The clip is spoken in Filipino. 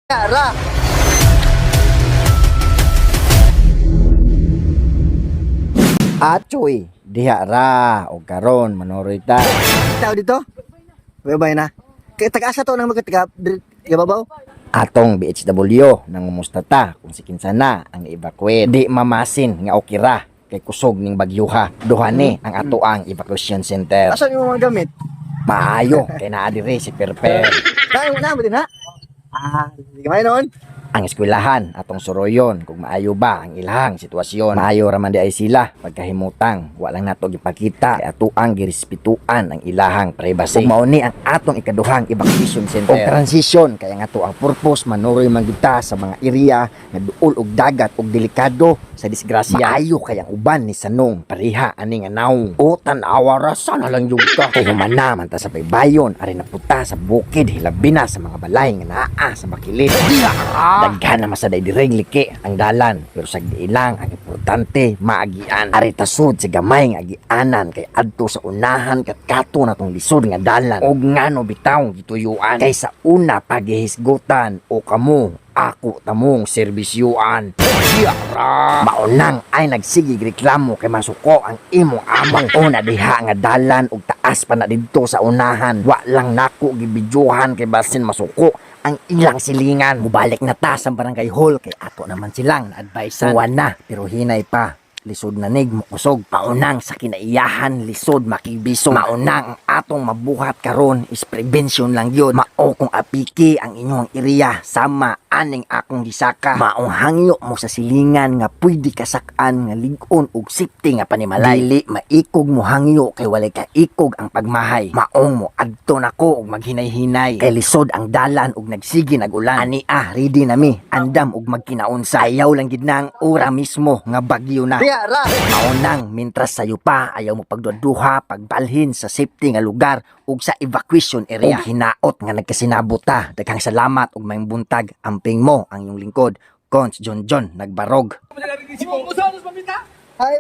Ra. Achoy, diha ra o karon manoroy ta. Tao dito. Babay na. Kay taga-asa to nang magtaga babaw. Atong BHW nang umusta ta kung si kinsa na ang evacuate. Di mamasin nga okay ra kay kusog ning bagyuha. Duha ni ang atoang evacuation center. Asan yung mga gamit? Maayo kay naa diri si Perper. Kaya mo na mo din ha? Hindi ka may noon. Ang eskwelahan atong suroyon kung maayo ba ang ilahang sitwasyon. Maayo raman di ay sila pagkahimutang walang nato gipakita kay atuang girespetuan ang ilahang privacy. Ug mao ni ang atong ikaduhang evacuation center. Og transition kay ang ato ang purpose manuroy man gyud ta sa mga area nga duol og dagat og delikado sa disgrasya. Maayo kay ang uban ni Sanong pareha ani nga naong o tan-awa ra sana lang jud ka. Kay humana man ta sa paybayon ari na puta sa bukid hilabi na sa mga balay nga naa sa bakilid. Daghan na masaday direng liki ang dalan pero sa ilang ang importante maagian. Ari tasod sa gamay nga agianan kay adto sa unahan kat kato na tong lisod nga dalan og ngano bitaw gituyuan kay sa una paghihisgutan o kamo ako tamong serbisyuan. Yara! Maunang ay nagsigig reklamo kay masuko ang imong amang una diha nga dalan ug taas pa na didto sa unahan. Wa lang nako gibidyuhan kay basin masuko ang ilang silingan. Mubalik na ta sa barangay hall kay ato naman silang na-advisean. Uwan na pero hinay pa. Lisod na nig mukusog. Maunang sa kinaiyahan lisod makibisog. Maunang ang atong mabuhat karon is prevention lang yun. Mao kung apiki ang inyong iriya sama aning akong gisaka. Maong hangyo mo sa silingan nga pwede kasakan nga ligon og safety nga panimalay. Dili maikog mo hangyo kay walay ka ikog ang pagmahay. Maong mo adto nako og maghinay-hinay kay lisod ang dalan og nagsige nagulan. Ani ready na mi andam og magkinaunsa. Ayaw lang gid na ang ora mismo nga bagyo na. Ra. Maunang mintras sayo pa ayaw mo pagduduha pagbalhin sa safety nga lugar ug sa evacuation area. Og hinaot nga nagkasinabot ta. Daghang salamat ug maayong buntag. Amping mo ang iyong lingkod. Cons John nagbarog. Ay,